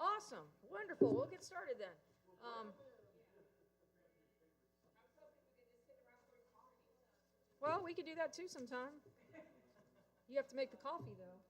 Awesome. Wonderful. We'll get started then. Well, we could do that too sometime. You have to make the coffee, though.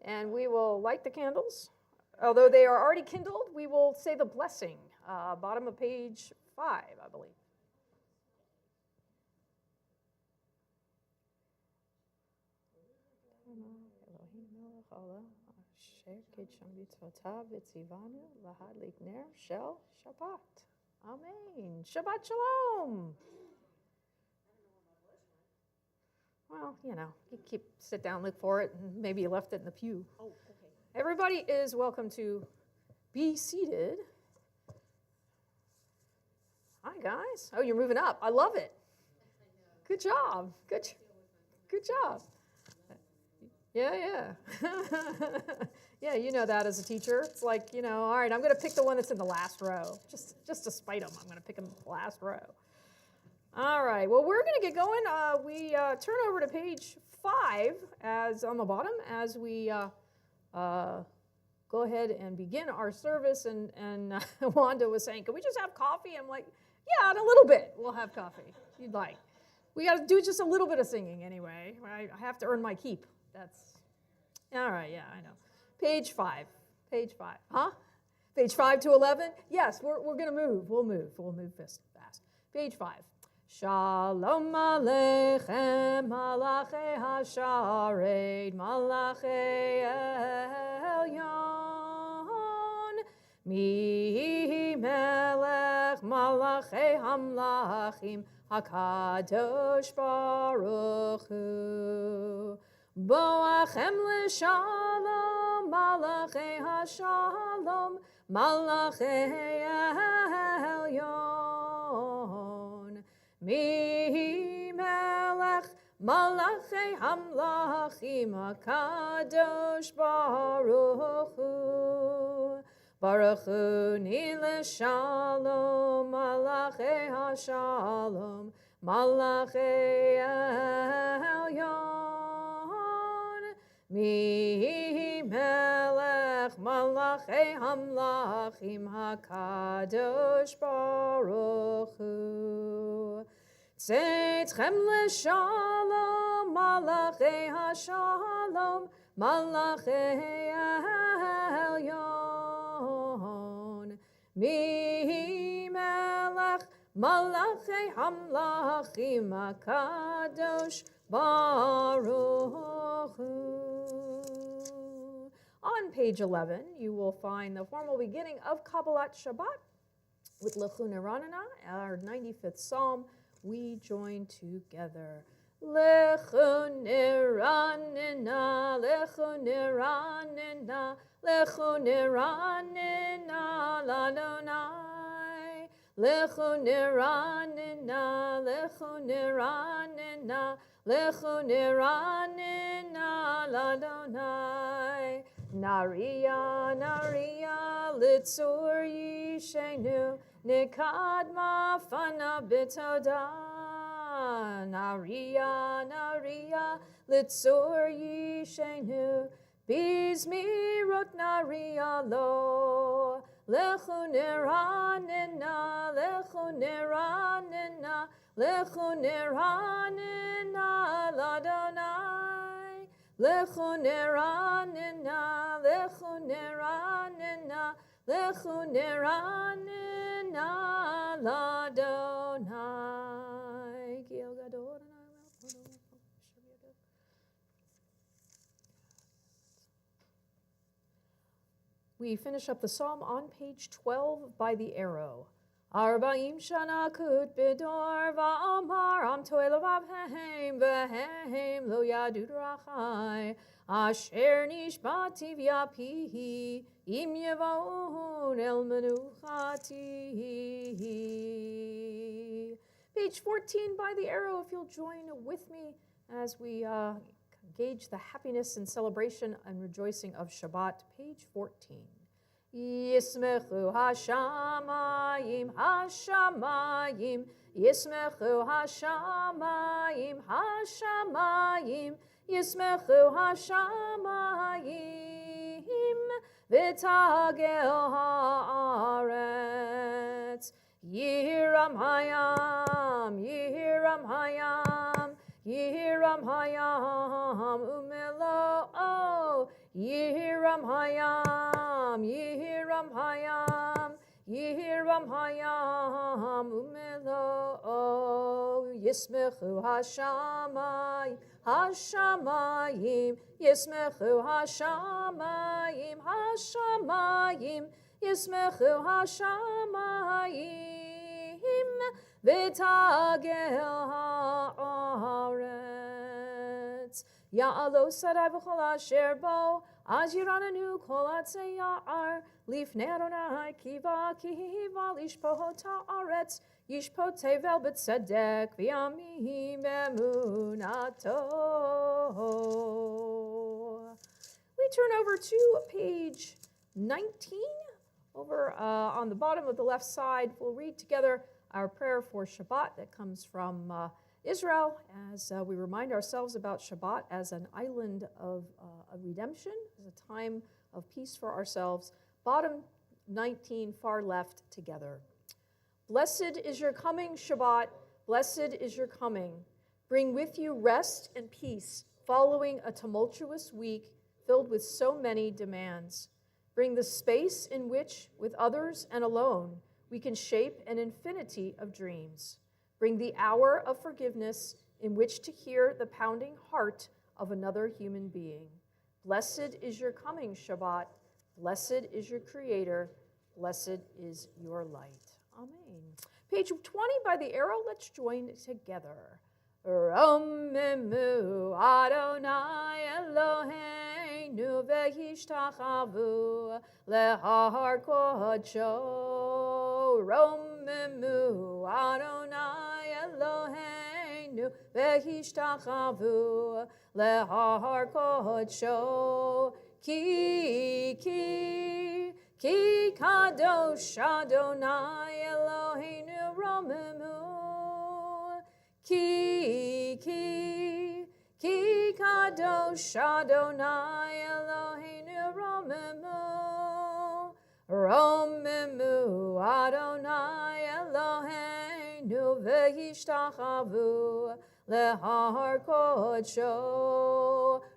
And we will light the candles. Although they are already kindled, we will say the blessing, bottom of page 5, I believe. Shabbat. Amen. Shabbat shalom. Well, you sit down, look for it, and maybe you left it in the pew. Oh, okay. Everybody is welcome to be seated. Hi, guys. Oh, you're moving up. I love it. Good job. Good job. Yeah. Yeah, you know that as a teacher. It's like, all right, I'm going to pick the one that's in the last row. Just to spite them, I'm going to pick them in the last row. All right, well, we're going to get going. We turn over to page 5 as on the bottom as we go ahead and begin our service. And Wanda was saying, can we just have coffee? I'm like, yeah, in a little bit we'll have coffee, if you'd like. We got to do just a little bit of singing anyway. I have to earn my keep. That's, all right, yeah, I know. Page 5. Huh? Page 5 to 11? Yes, we're going to move. We'll move fast. Page 5. Shalom Aleichem, Malachei Hasharet, Malachei Elyon, Mi Melech, Malachei Hamlachim, HaKadosh Baruch Hu. Boachem l'shalom, Malachei Hashalom, Malachei Elyon. Mi melech malachei hamlachim HaKadosh Baruch Hu. Baruch Hu ni l'shalom malachei hashalom malachei elyon. Mi melech malachei hamlachim HaKadosh Baruch Hu. Tzedchem l'shalom, malachei hashalom, malachei elyon. Mi melech, malachei hamlachim HaKadosh Baruch Hu. On page 11, you will find the formal beginning of Kabbalat Shabbat with Lechu Neranena, our 95th Psalm. We join together. Lechu Neranena, Lechu Neranena, Lechu Neranena, Ladonai. Lechu Neranena, Lechu Neranena, Lechu Neranena, Ladonai. Naria, Naria, litzur yishenu nikadma fana bitoda naria litzur yishenu bizmirot naria lo lechu neranina ladonai lechu neranina ladonai. We finish up the psalm on page 12 by the arrow. Arba'im shana kut bidor va'amar am toelav heim v'heim lo yadud rachai asher nishbati v'yapihi im yevaun el menuchati. Page 14 by the arrow, if you'll join with me as we gauge the happiness and celebration and rejoicing of Shabbat, page 14. Yismechu hashamayim, hashamayim, yismechu hashamayim, hashamayim, yismechu hashamayim, v'tagel haaretz. Yihiram hayam, yihiram hayam, yihiram hayam, umelo, oh, yihiram hayam, yihiram hayam, yihiram hayam, umelo, oh, yismechu hashamayim, hashamayim, yismechu hashamayim, hashamayim, yismechu hashamayim, v'tagel haaretz. Ya'alo sarai v'chol asher bo, az yirananu kol atzei ya'ar, lifnei Adonai kiva lishpohot haaretz, yishpot tevel b'tzedek v'yamim emunato. We turn over to page 19. Over on the bottom of the left side, we'll read together our prayer for Shabbat that comes from Israel, as we remind ourselves about Shabbat as an island of redemption, as a time of peace for ourselves. Bottom 19, far left, together. Blessed is your coming, Shabbat. Blessed is your coming. Bring with you rest and peace following a tumultuous week filled with so many demands. Bring the space in which, with others and alone, we can shape an infinity of dreams. Bring the hour of forgiveness in which to hear the pounding heart of another human being. Blessed is your coming, Shabbat. Blessed is your Creator. Blessed is your light. Amen. Page 20 by the arrow, let's join together. Romemu Adonai Eloheinu v'hishtachavu lehar kodsho. Romemu Adonai Eloheinu v'hishtachavu lehar kodsho. Ki kadosh Adonai Eloheinu romemu. Ki kadosh Adonai Eloheinu romemu. Romemu Adonai Eloheinu v'hishtachavu lehar kodsho.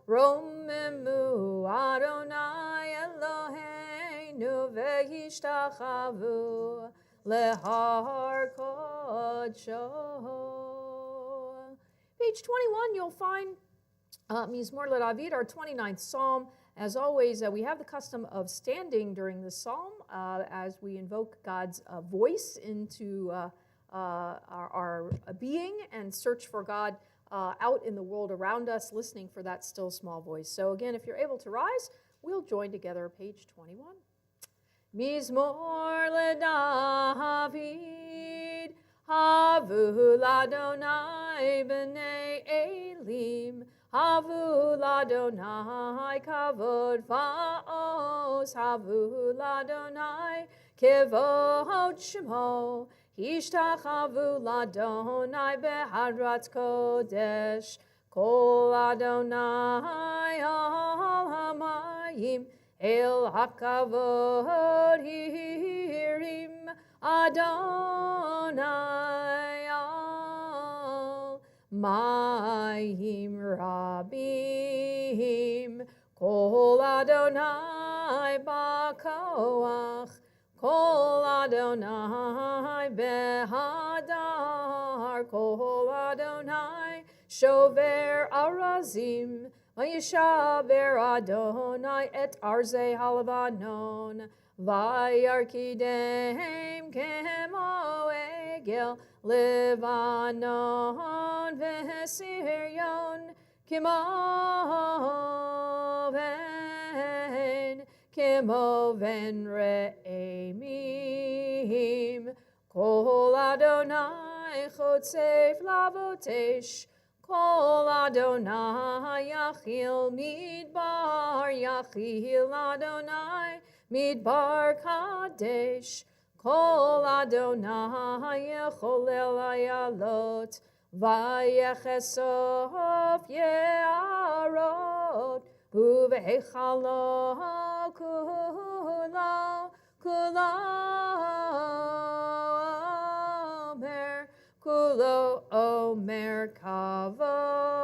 Romemu Adonai Eloheinu v'hishtachavu lehar kodsho. Page 21, you'll find Mizmor LeDavid, our 29th Psalm. As always, we have the custom of standing during the Psalm as we invoke God's voice into our being and search for God out in the world around us, listening for that still small voice. So again, if you're able to rise, we'll join together, page 21. Mizmor LeDavid, Havu l'Adonai b'nei Elim, Havu ladonai kavod va'os, havu ladonai kivod shemo, ishtachavu ladonai behadrat kodesh, kol Adonai al hamayim, el hakavod hirim, Adonai al mayim rabim, kol Adonai b'koach, kol Adonai behadar, kol Adonai shover arazim, vayishaber Adonai et arzei halavanon, vayarkidem kemo egel Levanon v'Siryon kimo ven re'emim, kol Adonai chotzef lavotesh, kol Adonai yachil midbar, yachil Adonai midbar kadesh, kol Adonai yecholel ayalot, vayechesof ye'arot, uvehechalo kulo omer kavod,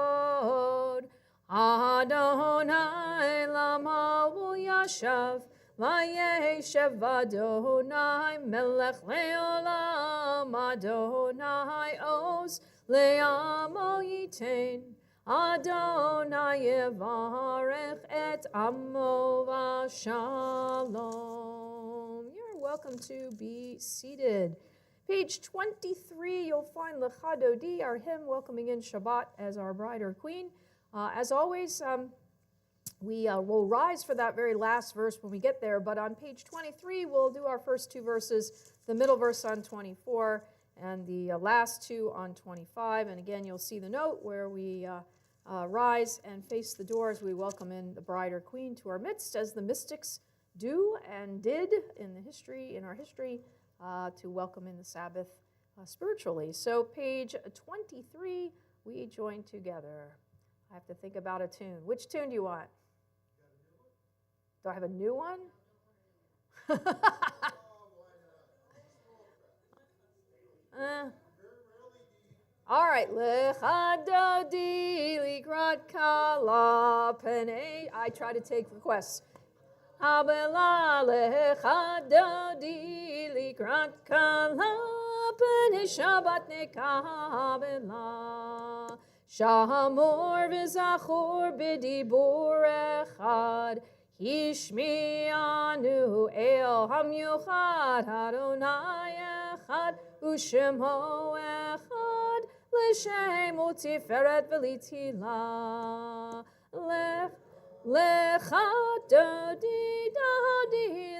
Adonai lama yashav, vayeshev Adonai melech leolam, Adonai oz le'amo yitein, Adonai yevarech et amo v'shalom. You're welcome to be seated. Page 23, you'll find Lecha Dodi, our hymn welcoming in Shabbat as our bride or queen. As always, we will rise for that very last verse when we get there, but on page 23, we'll do our first two verses, the middle verse on 24, and the last two on 25. And again, you'll see the note where we rise and face the door as we welcome in the bride or queen to our midst, as the mystics do and did in our history, to welcome in the Sabbath spiritually. So page 23, we join together. I have to think about a tune. Which tune do you want? Do I have a new one? All right. Lecha Dodi likrat kala penei. I try to take requests. Habela lecha Dodi likrat kala penei Shabbat nekabela. Shamor v'zachor b'dibur echad, Hishmi'anu el hamyuchad, Adonai echad, u'shemo echad, l'shem u'tiferet v'litila. Lecha Dodi,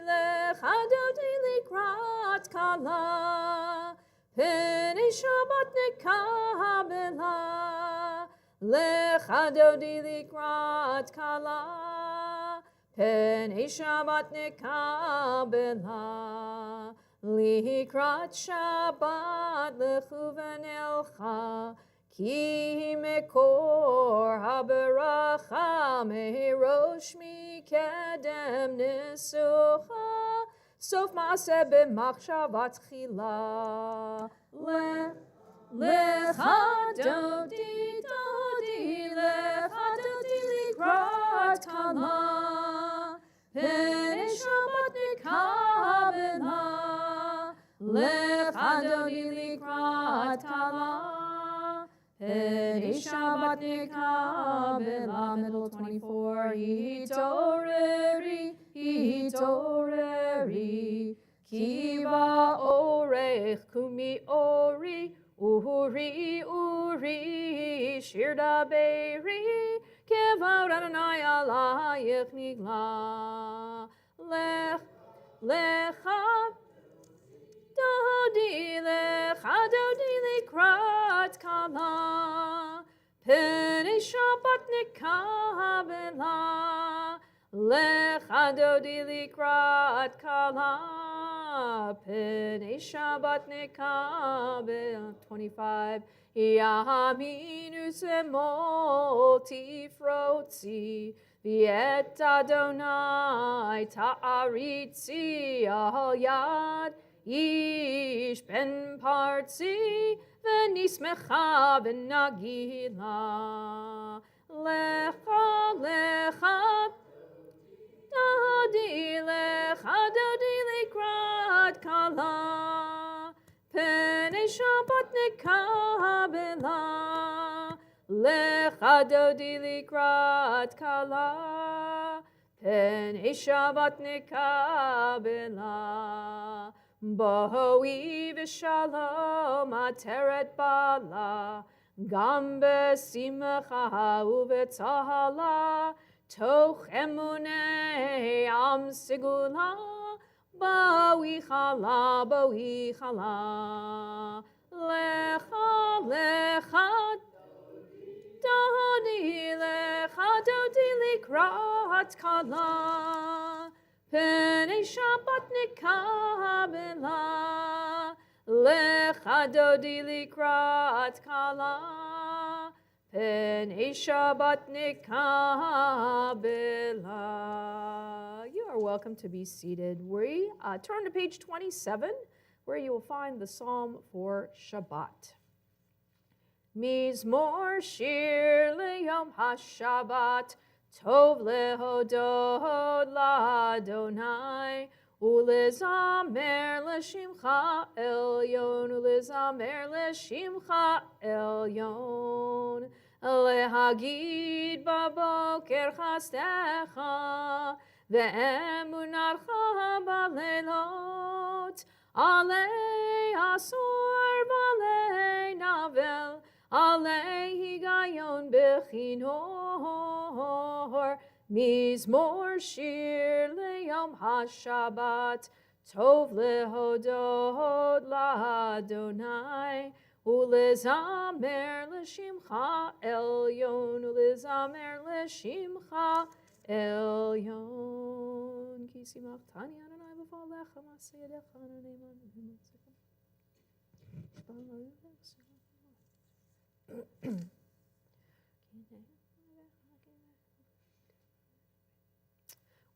lecha Dodi likrat kala, penei Shabbat nekabela. Lecha Dodi likrat kala, penei Shabbat nekabela. Likrat Shabbat lechuven elcha, ki mekor haberacha mehirosh mikedem nisucha, sof maaseh b'machshavat chila. Lecha Dodi, lecha Dodi likrat kala, penei Shabbat nekabela. Lecha Dodi likrat kala, penei Shabbat nekabela. Middle 24, hitoreri, kiva orech kumi ori, Uri, shirda beiri, kevod Adonai alayich nigla. Lecha Dodi likrat kala, penei Shabbat Shabbat nikabela, lecha dodi likrat kala, pnei Shabbat nikabela. 25. Yaminu semol tifrotzi, v'et Adonai ta'aritzi al yad, ish ben partzi, v'nismecha v'nagila. Lecha, lecha, dodi likrat kala, pnei Shabbat nikabela, lecha dodi likrat kala, pnei Shabbat nikabela. Bohi v'shalom ateret bala, gam besimcha uvetzala, toch emunei am sigula, bohi chala, lecha, lecha, dodi likrat kala, pnei Shabbat nikabela, lecha dodi likrat kala, pnei Shabbat nikabela. You are welcome to be seated. We turn to page 27, where you will find the psalm for Shabbat. Mizmor shir leyom haShabbat, tov lehodod laDonai, ulezamer leshimcha elyon, ulezamer leshimcha elyon, lehagid baboker chastecha, ve'emunarcha balelot, alei asur balei navel, alei higayon bechinor, mizmor shir leyom haShabbat, tov lehodod laDonai, ulezamer leshimcha elyon, ulezamer leshimcha elyon. Kisimach tani Adonai b'falecha ma'aseyedecha neiman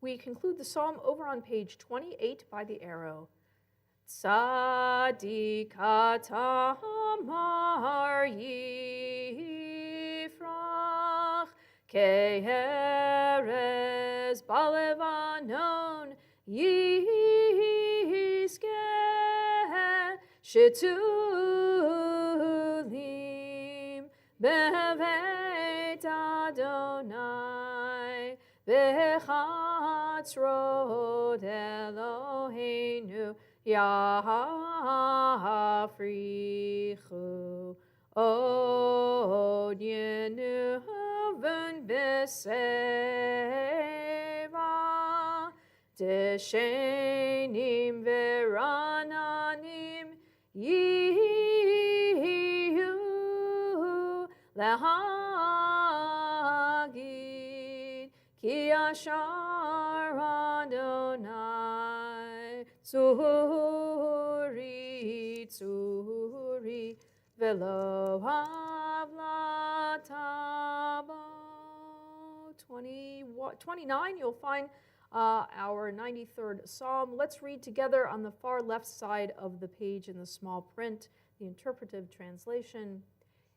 We conclude the psalm over on page 28 by the arrow. Tzadika tamar yifrach, keheres balevanon yiskeh, shetulim bevet Adonai, bechatzrot Eloheinu yafrichu, od yenuvun beseva, deshenim verananim yihu lehagid, ki ashar Adonai tzuri velo havlatabo. 29, you'll find our 93rd Psalm. Let's read together on the far left side of the page in the small print, the interpretive translation.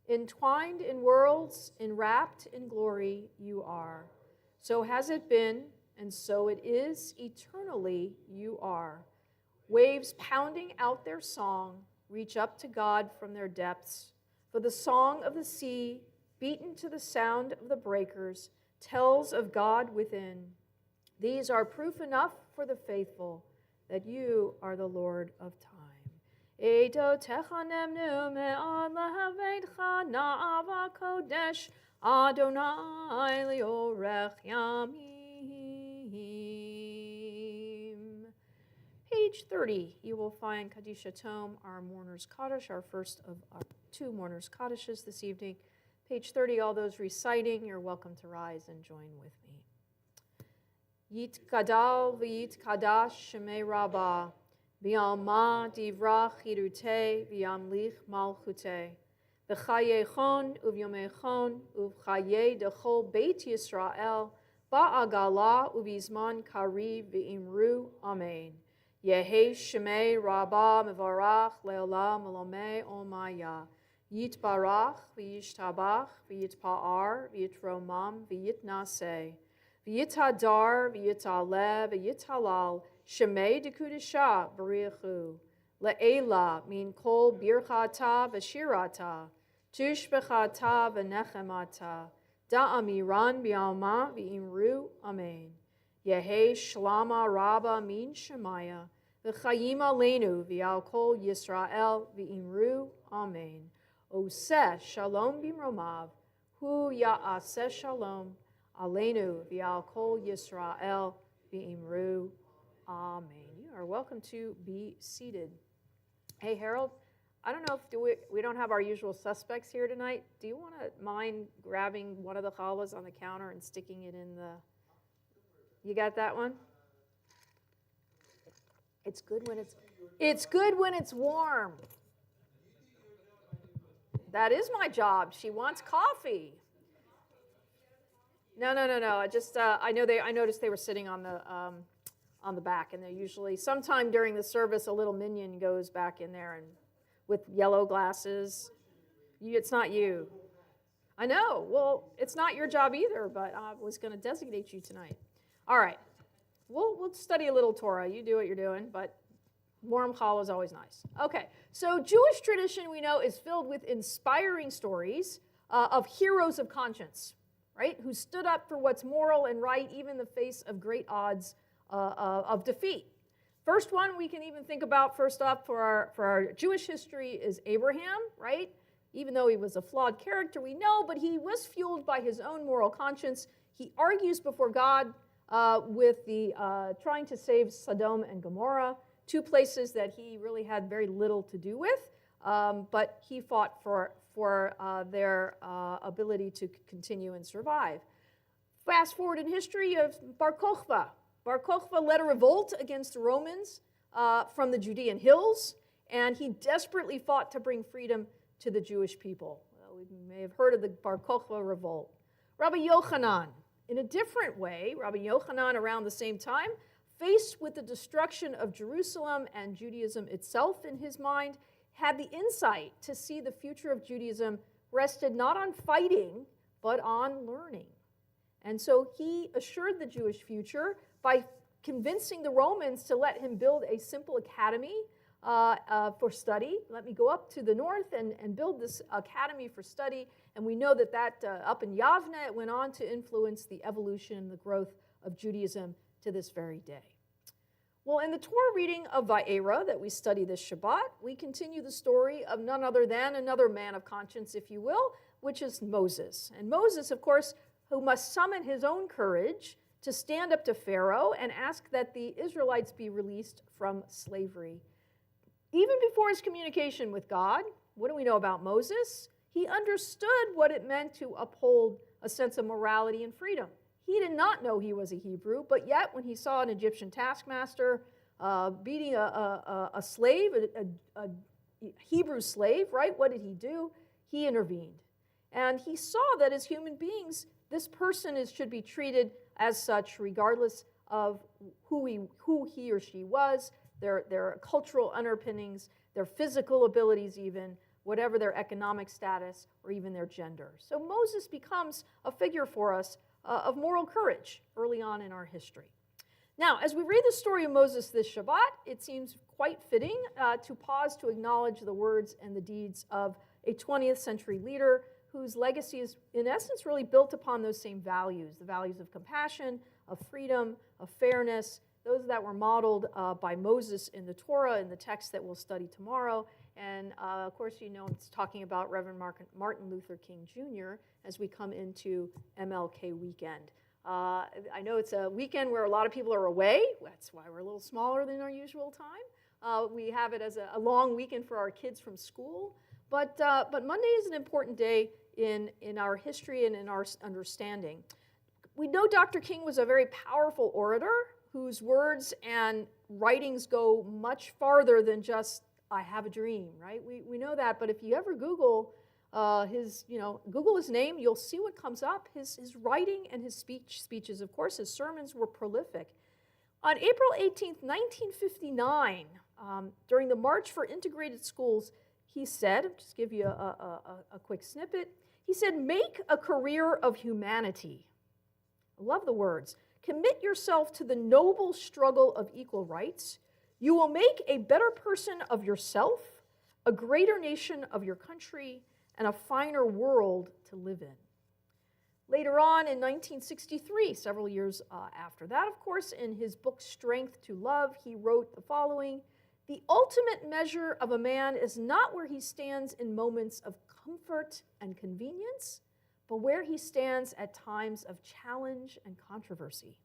Entwined in worlds, enwrapped in glory you are. So has it been, and so it is, eternally you are. Waves pounding out their song reach up to God from their depths. For the song of the sea, beaten to the sound of the breakers, tells of God within. These are proof enough for the faithful that you are the Lord of time. Eidotecha nemnu me'ad lehaveitcha na'ava kodesh Adonai liorech yamim. Page 30, you will find Kadisha Tome, our Mourner's Kaddish, our first of our two Mourner's Kaddishes this evening. Page 30, all those reciting, you're welcome to rise and join with me. Yit kadal v'yit kadash shemei rabbah, v'yalma divrach chirute v'yamlich malchute, v'chayechon uvyomechon uvchaye dechol beit Yisrael, ba'agala uvizman kariv v'imru amen. Yehe shemei rabbah mevarach leolam elomei omaya. Yitbarach v'yishtabach v'yitpa'ar v'yitromam v'yitnaseh v'yitadar v'yitaleh v'yitalal shemei dekudesha b'richu le'ela min kol birchata v'shirata tushbechata v'nechemata da'amiran b'alma v'imru amen. Yehe shlama rabba min shemaya v'chayim aleinu v'al kol Yisrael v'imru amen. Oseh shalom bimromav, hu ya'aseh shalom, aleinu v'al kol Yisrael v'imru, amen. You are welcome to be seated. Hey, Harold, I don't know if we don't have our usual suspects here tonight. Do you want to mind grabbing one of the challahs on the counter and sticking it in the, you got that one? It's good when it's warm. That is my job. She wants coffee. No. I noticed they were sitting on the back, and they usually, sometime during the service, a little minion goes back in there and with yellow glasses. It's not you. I know. Well, it's not your job either, but I was going to designate you tonight. All right. We'll study a little Torah. You do what you're doing, but warm challah is always nice. Okay, so Jewish tradition, we know, is filled with inspiring stories of heroes of conscience, right, who stood up for what's moral and right, even in the face of great odds of defeat. First one we can even think about, first off, for our Jewish history is Abraham, right? Even though he was a flawed character, we know, but he was fueled by his own moral conscience. He argues before God with the trying to save Sodom and Gomorrah, two places that he really had very little to do with, but he fought for their ability to continue and survive. Fast forward in history of Bar Kokhba. Bar Kokhba led a revolt against the Romans from the Judean hills, and he desperately fought to bring freedom to the Jewish people. Well, we may have heard of the Bar Kokhba revolt. Rabbi Yochanan, in a different way, Rabbi Yochanan around the same time, faced with the destruction of Jerusalem and Judaism itself in his mind, had the insight to see the future of Judaism rested not on fighting, but on learning. And so he assured the Jewish future by convincing the Romans to let him build a simple academy for study. Let me go up to the north and build this academy for study. And we know that up in Yavne, it went on to influence the evolution and the growth of Judaism to this very day. Well, in the Torah reading of Va'era that we study this Shabbat, we continue the story of none other than another man of conscience, if you will, which is Moses. And Moses, of course, who must summon his own courage to stand up to Pharaoh and ask that the Israelites be released from slavery. Even before his communication with God, what do we know about Moses? He understood what it meant to uphold a sense of morality and freedom. He did not know he was a Hebrew, but yet when he saw an Egyptian taskmaster beating a slave, a Hebrew slave, right? What did he do? He intervened. And he saw that as human beings, this person should be treated as such regardless of who he or she was, their cultural underpinnings, their physical abilities even, whatever their economic status, or even their gender. So Moses becomes a figure for us of moral courage early on in our history. Now, as we read the story of Moses this Shabbat, it seems quite fitting to pause to acknowledge the words and the deeds of a 20th century leader whose legacy is, in essence, really built upon those same values, the values of compassion, of freedom, of fairness, those that were modeled by Moses in the Torah, in the text that we'll study tomorrow. And of course, you know, it's talking about Reverend Martin Luther King Jr. as we come into MLK weekend. I know it's a weekend where a lot of people are away. That's why we're a little smaller than our usual time. We have it as a long weekend for our kids from school. But Monday is an important day in our history and in our understanding. We know Dr. King was a very powerful orator whose words and writings go much farther than just, I have a dream, right? We know that, but if you ever Google Google his name, you'll see what comes up. His writing and his speeches, of course, his sermons were prolific. On April 18th, 1959, during the March for Integrated Schools, he said, I'll just give you a quick snippet, he said, "Make a career of humanity." I love the words. "Commit yourself to the noble struggle of equal rights. You will make a better person of yourself, a greater nation of your country, and a finer world to live in." Later on in 1963, several years after that, of course, in his book Strength to Love, he wrote the following: "The ultimate measure of a man is not where he stands in moments of comfort and convenience, but where he stands at times of challenge and controversy."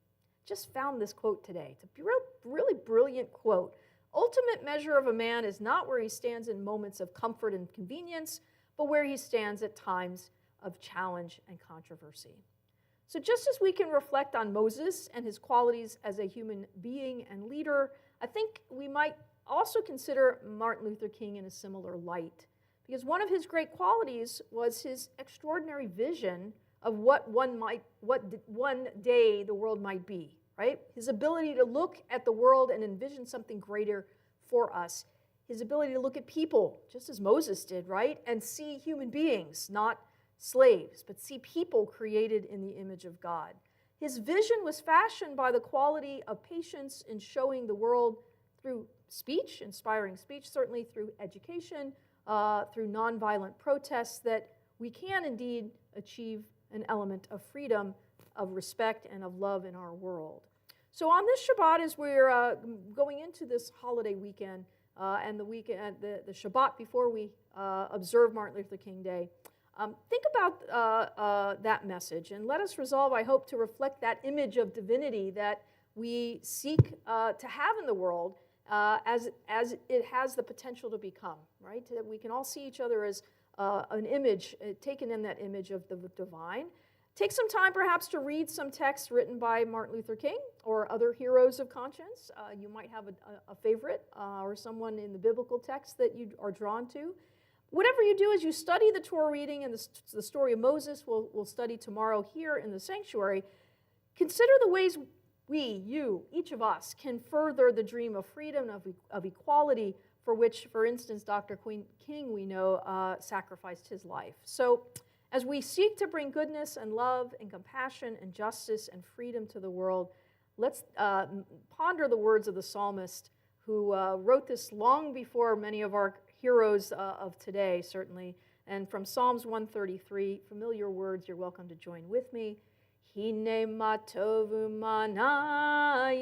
Just found this quote today. It's a really brilliant quote. Ultimate measure of a man is not where he stands in moments of comfort and convenience, but where he stands at times of challenge and controversy. So just as we can reflect on Moses and his qualities as a human being and leader, I think we might also consider Martin Luther King in a similar light, because one of his great qualities was his extraordinary vision of what one day the world might be, right? His ability to look at the world and envision something greater for us. His ability to look at people, just as Moses did, right? And see human beings, not slaves, but see people created in the image of God. His vision was fashioned by the quality of patience in showing the world through speech, inspiring speech, certainly through education, through nonviolent protests, that we can indeed achieve an element of freedom, of respect, and of love in our world. So on this Shabbat, as we're going into this holiday weekend, and the Shabbat before we observe Martin Luther King Day, think about that message, and let us resolve, I hope, to reflect that image of divinity that we seek to have in the world as it has the potential to become, right? That we can all see each other as an image, taken in that image of the divine. Take some time perhaps to read some texts written by Martin Luther King or other heroes of conscience. You might have a favorite or someone in the biblical text that you are drawn to. Whatever you do as you study the Torah reading and the story of Moses, we'll study tomorrow here in the sanctuary, consider the ways each of us, can further the dream of freedom, of equality, for which, for instance, Dr. King, we know, sacrificed his life. So as we seek to bring goodness and love and compassion and justice and freedom to the world, let's ponder the words of the psalmist who wrote this long before many of our heroes of today, certainly. And from Psalms 133, familiar words, you're welcome to join with me. Hine matovu manayim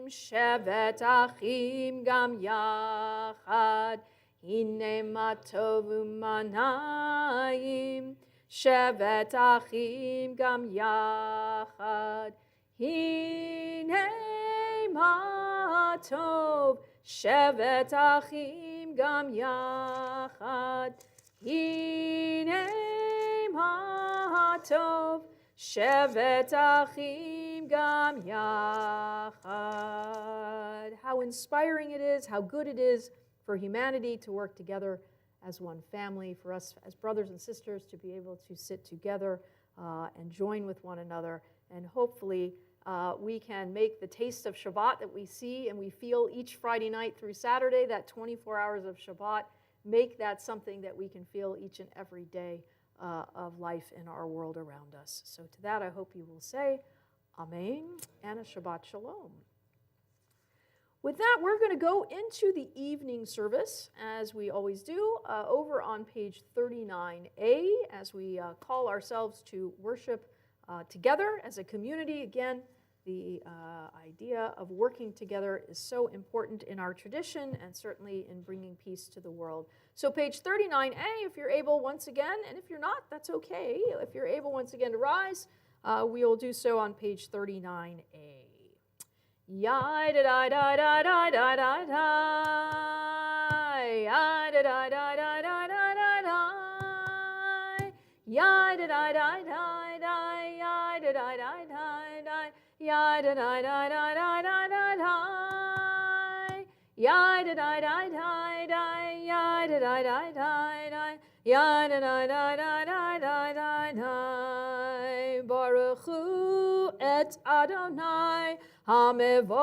shevet achim gam yachad. Hine matovu manayim shevet achim gam yachad. Hine matov shevet achim gam yachad. Hine matov shevet achim gam yachad. How inspiring it is, how good it is for humanity to work together as one family, for us as brothers and sisters to be able to sit together and join with one another. And hopefully we can make the taste of Shabbat that we see and we feel each Friday night through Saturday, that 24 hours of Shabbat, make that something that we can feel each and every day of life in our world around us. So to that, I hope you will say Amen and a Shabbat Shalom. With that, we're going to go into the evening service, as we always do, over on page 39A, as we call ourselves to worship together as a community. Again, the idea of working together is so important in our tradition and certainly in bringing peace to the world. So page 39A, if you're able once again, and if you're not, that's okay. If you're able once again to rise, we will do so on page 39A. Ya da da da da da da da da. Ya da da da da da da da da. Ya Yai da da da da da da da da. Yai da da da da da. Yai da da da da da. Yai da da da da da da da da. Baruch Hu et Adonai Hamevorach.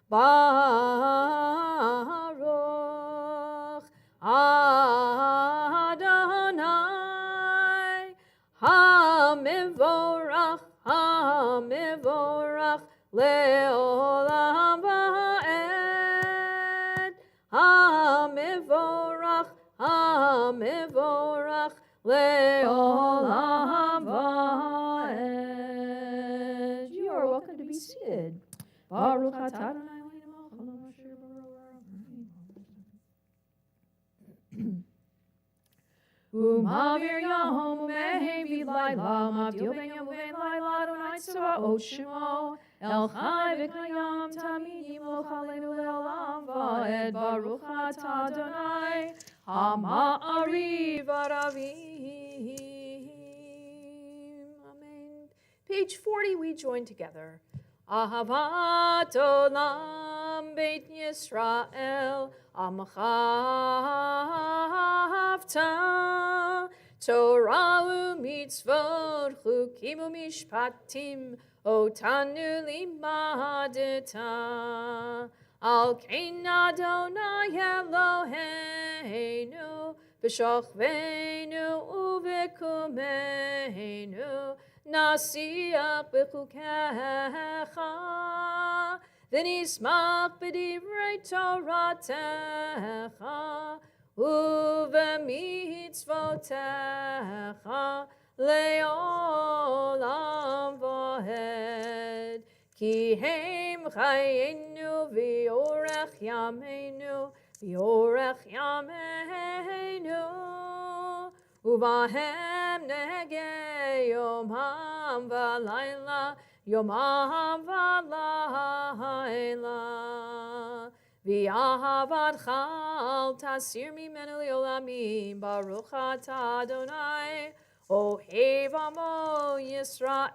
Baruch Adonai Hamevorach, Hamevorach Leolam Va'ed. Hamevorach, Hamevorach Leolam Va'ed. You are welcome to be seated. Baruch atah Adonai Eloheinu melech haolam Umavir yom umehevi laila mavdil ben yom uven laila Adonai tzvaot shemo el chai v'kayam tamid yimloch aleinu le'olam va'ed. Baruch atah Adonai ha'ma'ariv aravim. Amen. Page 40, we join together. Ahavat olam beit Yisrael amcha havta Torah u'mitzvot chukim u'mishpatim otanu limadeta al kein Adonai Eloheinu b'shachveinu u'v'kumeinu Nasiach b'chukecha v'nismach b'divrei Toratecha u'v'mitzvotecha le'olam va'ed. Ki hem chayenu v'yorech yameinu v'yorech yameinu Uvahem nege yomam v'layla, yomam v'layla. V'ahavat chal tasir mimenu le'olamim, Baruch atah Adonai, ohev amo Yisrael.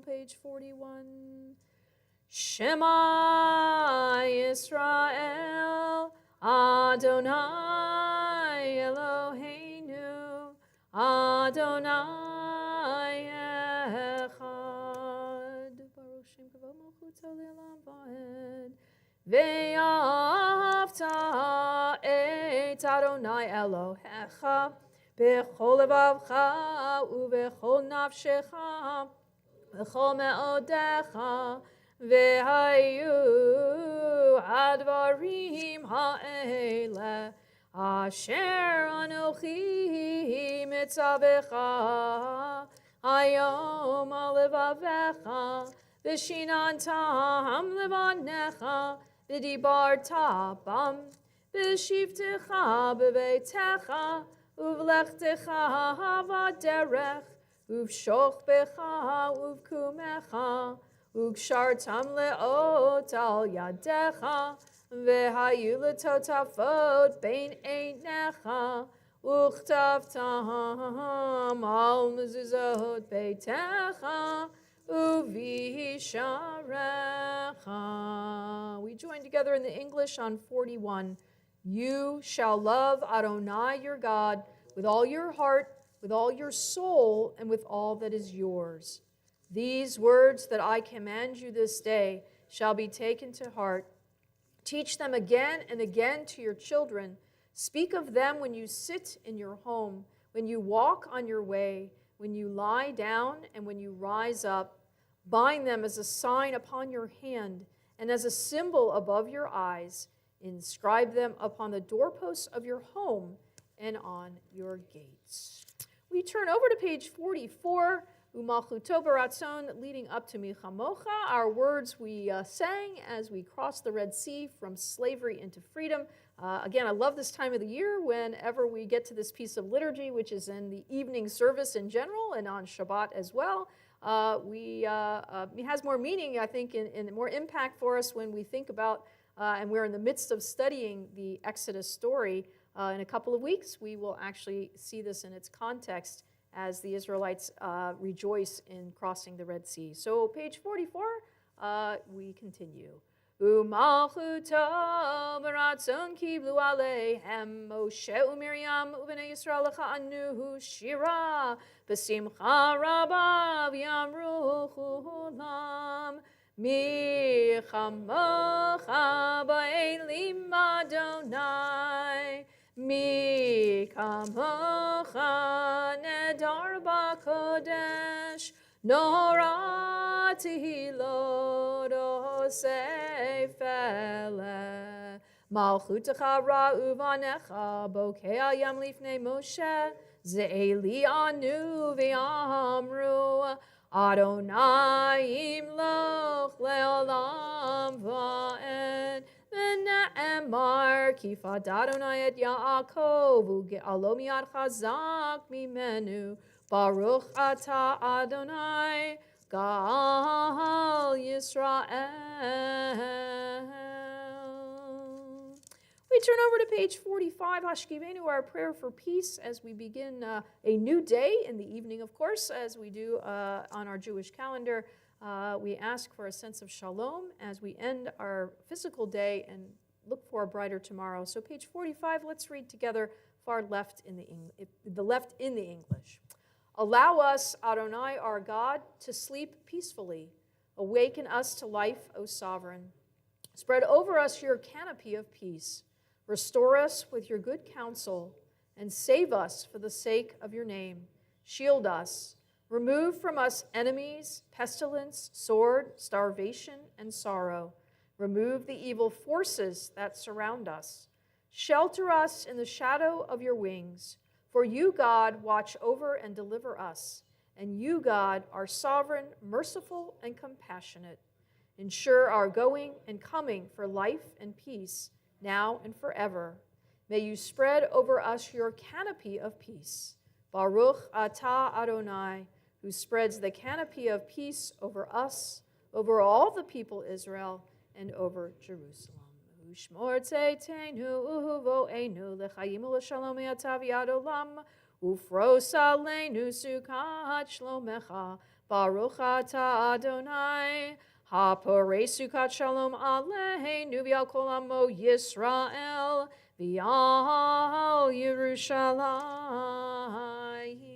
Page 41. Shema Yisrael, Adonai Eloheinu, Adonai Echad. Baruch Shem Kavod Malchuto Le'olam Va'ed. Ve'ahavta et Adonai Elohecha b'chol levavcha u'b'chol nafshecha b'chol me'odecha Ve'hayu advarim ha'ele asher anochi mitzavecha hayom alevavecha v'shinantam levanecha v'dibarta bam v'shivtecha b'veitecha uvlechtecha v'derech uv'shochbecha uv'kumecha Ukshartam le'ot al yadecha, ve'hayu letotafot bein einecha, uchtavtam al mezuzot beitecha, uvisharecha. We join together in the English on 41. You shall love Adonai your God with all your heart, with all your soul, and with all that is yours. These words that I command you this day shall be taken to heart. Teach them again and again to your children. Speak of them when you sit in your home, when you walk on your way, when you lie down and when you rise up. Bind them as a sign upon your hand and as a symbol above your eyes. Inscribe them upon the doorposts of your home and on your gates. We turn over to page 44. Umalchuto baratzon, leading up to Milchamocha, our words we sang as we crossed the Red Sea from slavery into freedom. Again, I love this time of the year whenever we get to this piece of liturgy, which is in the evening service in general and on Shabbat as well. It has more meaning, I think, and more impact for us when we think about, and we're in the midst of studying the Exodus story. In a couple of weeks, we will actually see this in its context as the Israelites rejoice in crossing the Red Sea. So page 44, we continue. U'malchuto b'ratzon kiblu aleihem Moshe u'Miriam u'bnei Yisrael lecha'anu shira b'simcha rabba v'yamru chulam mi chamocha ba'elim Adonai mi kamocha nedar b'kodesh Nora tehilot osefele Malchutecha ra'uvanecha bokei al yam lifnei Moshe Ze'eli anu v'yamru Adonai imloch le'olam va'ed V'ne'emar kifad Adonai et Yaakov u'ge'alo miyad chazak mimenu Baruch atah Adonai Gal Yisrael. We turn over to page 45, Hashkivenu, our prayer for peace, as we begin a new day in the evening, of course, as we do on our Jewish calendar. We ask for a sense of shalom as we end our physical day and look for a brighter tomorrow. So page 45, let's read together far left in the left in the English. Allow us, Adonai, our God, to sleep peacefully. Awaken us to life, O Sovereign. Spread over us your canopy of peace. Restore us with your good counsel, and save us for the sake of your name. Shield us. Remove from us enemies, pestilence, sword, starvation, and sorrow. Remove the evil forces that surround us. Shelter us in the shadow of your wings. For you, God, watch over and deliver us, and you, God, are sovereign, merciful, and compassionate. Ensure our going and coming for life and peace, now and forever. May you spread over us your canopy of peace. Baruch atah Adonai, who spreads the canopy of peace over us, over all the people Israel, and over Jerusalem. Ushmor tzeitenu uvo'enu lechayim u'l'shalom yatav yad olam ufros aleinu sukat shlomecha baruch atah Adonai haporei sukat shalom aleinu v'al kol amo Yisrael v'al Yerushalayim.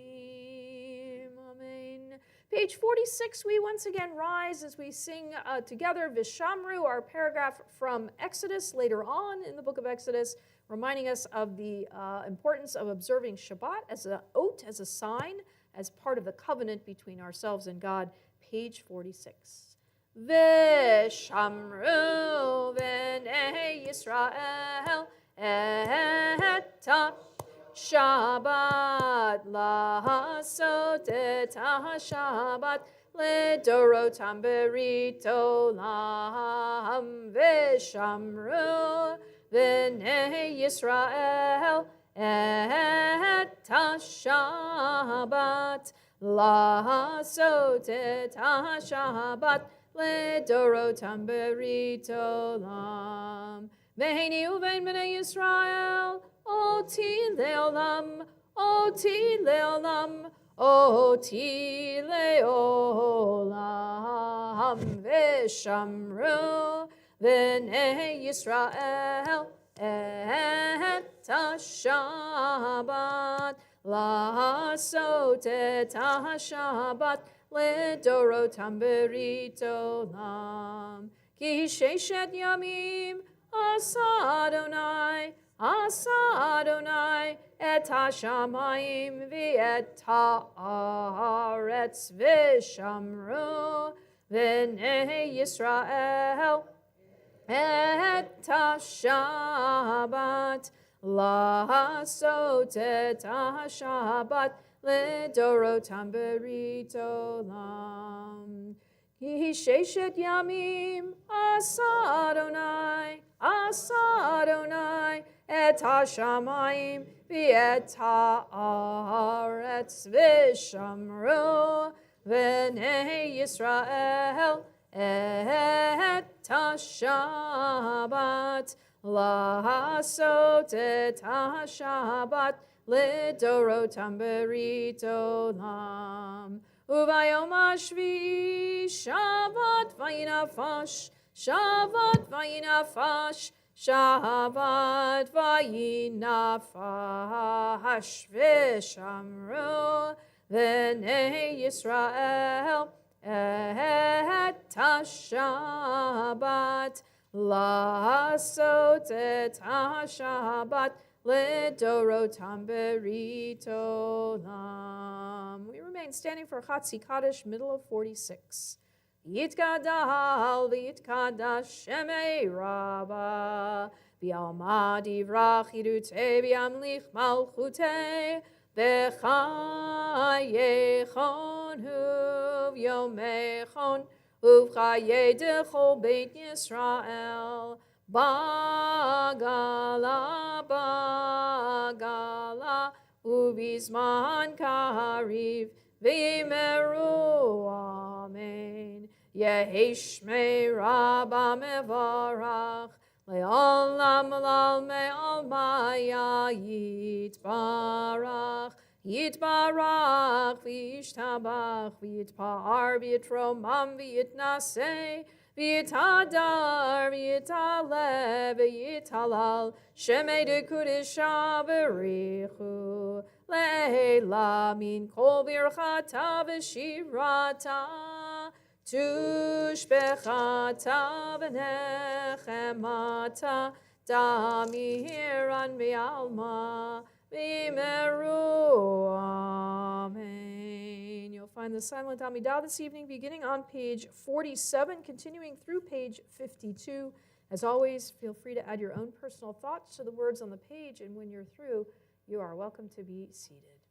Page 46, we once again rise as we sing together Vishamru, our paragraph from Exodus, later on in the book of Exodus, reminding us of the importance of observing Shabbat as an oath, as a sign, as part of the covenant between ourselves and God. Page 46. Vishamru v'nei Yisrael eta Shabbat la'asot et ha-Shabbat ledorotam berito lam v'shamru v'nei Yisrael et ha-Shabbat la'asot et ha-Shabbat ledorotam berito lam v'heini uvein b'nei Yisrael Oti leolam, oti leolam, oti leolam, v'shamru v'nei Yisrael et ha-Shabbat la'asot et ha-Shabbat ledorotam berito lam ki sheshet yamim asa Adonai Asa Adonai et ha-shamayim v'et ha'aretz v'shamru v'nei Yisrael et ha-Shabbat la'asot et ha-Shabbat ledorotam berito lam ki sheshet yamim asa Adonai et ha-shamayim v'et ha'aretz v'shamru v'nei Yisrael et ha-Shabbat la'asot et ha-Shabbat לדורותם ברית עולם. וביום השביעי שבת וינפש, שבת וינפש, שבת וינפש, ושמרו בני ישראל את השבת, לעשות את השבת לדורותם ברית עולם. We remain standing for Chatzi Kaddish, middle of 46. Yitgadal v'yitkadosh shemei Rabba, v'alma divrach yidutei v'yamlich malchutei, v'chayechon u'v'yomechon u'v'chayei dechol beit Yisrael, bagala bagala u'bizman kariv v'yimeru amen. Yehi shmei Rabba mevarach le'olam l'al me'almaya yitbarach, yitbarach v'yishtabach v'yitpa'ar v'yitromam v'yitnaseh v'yitadar v'yitaleh v'yitalal shemei dekudisha b'richu le'ela min kol birchata v'shirata tushbechata v'nechemata damiran v'alma v'meru amen. You'll find the silent Amidah this evening beginning on page 47, continuing through page 52. As always, feel free to add your own personal thoughts to the words on the page, and when you're through, you are welcome to be seated.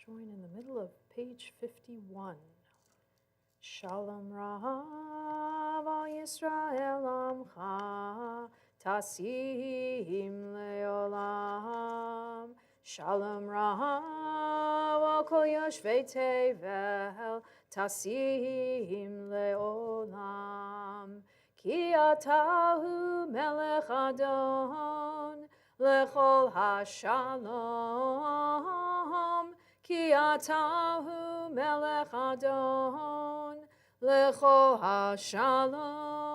join in the middle of page 51. Shalom Rav al Yisrael Amcha Tasim Leolam. Shalom Rav al Kol Yoshvei Tevel Tasim Leolam. Ki atahu melech Adon lechol hashalom. Ki atahu melech Adon lechol hashalom.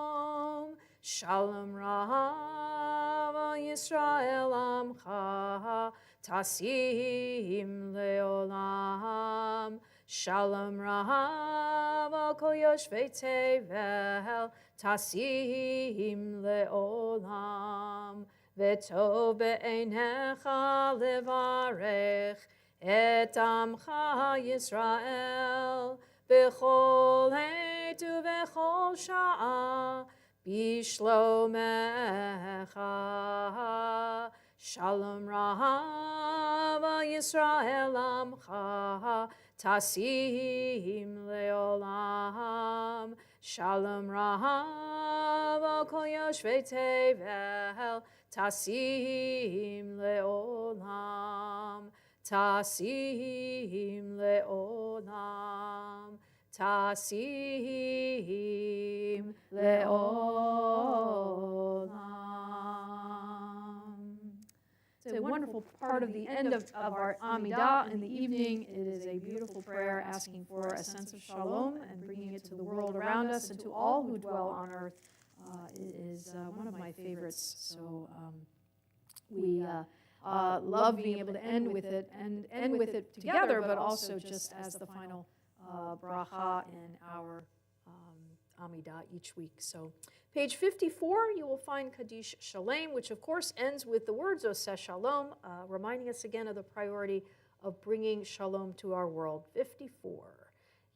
Shalom Rav al Yisrael Amcha Tasim Leolam. Shalom Rav al Kol Yoshvei Tevel Tasim Leolam. V'tov be'einecha levarech et amcha Yisrael b'chol het u'v'chol sha'a b'shlomecha. Shalom Rav al Yisrael Amcha Tasim Leolam. Shalom Rav al Kol Yoshvei Tevel Tasim Leolam. Tasim Leolam. Tasim Leolam. It's a wonderful part of the end of our Amidah in the evening. It is a beautiful prayer asking for a sense of shalom and bringing it to the world around us and to all who dwell on earth. It is one of my favorites, so we love being able to end with it and end with it together, but also just as the final bracha in our Amidah each week. So page 54, you will find Kaddish Shalem, which of course ends with the words Oseh Shalom, reminding us again of the priority of bringing shalom to our world. 54.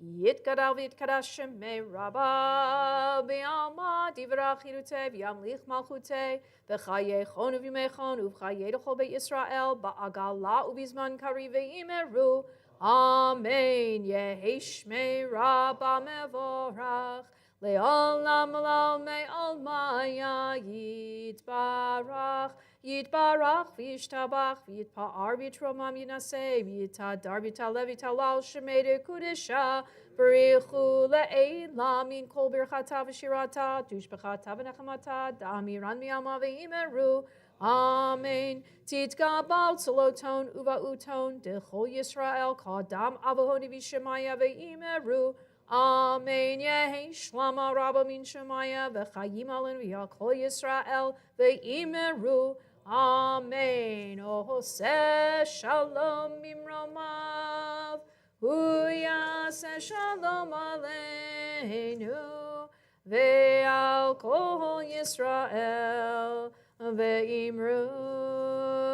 Yitgadal v'yitkadash shemei Rabba b'alma divrach chirutei v'yamlich malchutei v'chayei chon uv'yimei chon uv'chayei d'chol beit Yisrael ba'agala uv'izman kari v'imeru. Amen. Yehi shmei Rabba mevorach le'olam l'al me'ol maya yitbarach. Yitbarach v'yishtabach v'yitpa'ar v'yitromam yinaseh v'yitadar v'yitaleh v'yitalal shemei dekudesha b'richu le'elam min kol birchata v'shirata tushbechata v'nechamata da'amiran mi'alma v'imeru. Amen. Titgabal tzoloton uva'uton dechol Yisrael kadam avahoni v'shemaya v'imeru. Amen. Yehi shlama rabba min shemaya v'chayim alen v'yakol Yisrael v'imeru. Amen. Oseh shalom mimromav hu yaseh shalom aleinu ve'al kol Yisrael ve'imru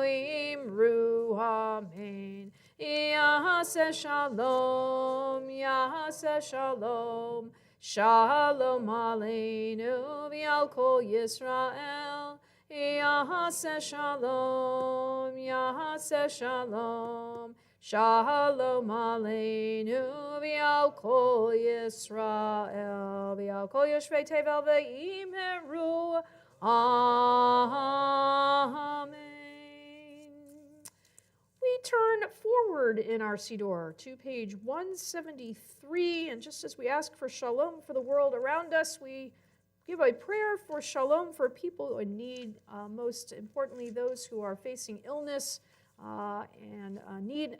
imru. Amen. Yaseh shalom, yaseh shalom, shalom aleinu v'al kol Yisrael. Yaseh shalom, yaseh shalom, shalom aleinu v'al kol Yisrael, v'al kol yoshvei tevel ve'imeru. Amen. We turn forward in our Siddur to page 173, and just as we ask for shalom for the world around us, we give a prayer for shalom for people in need, most importantly those who are facing illness and in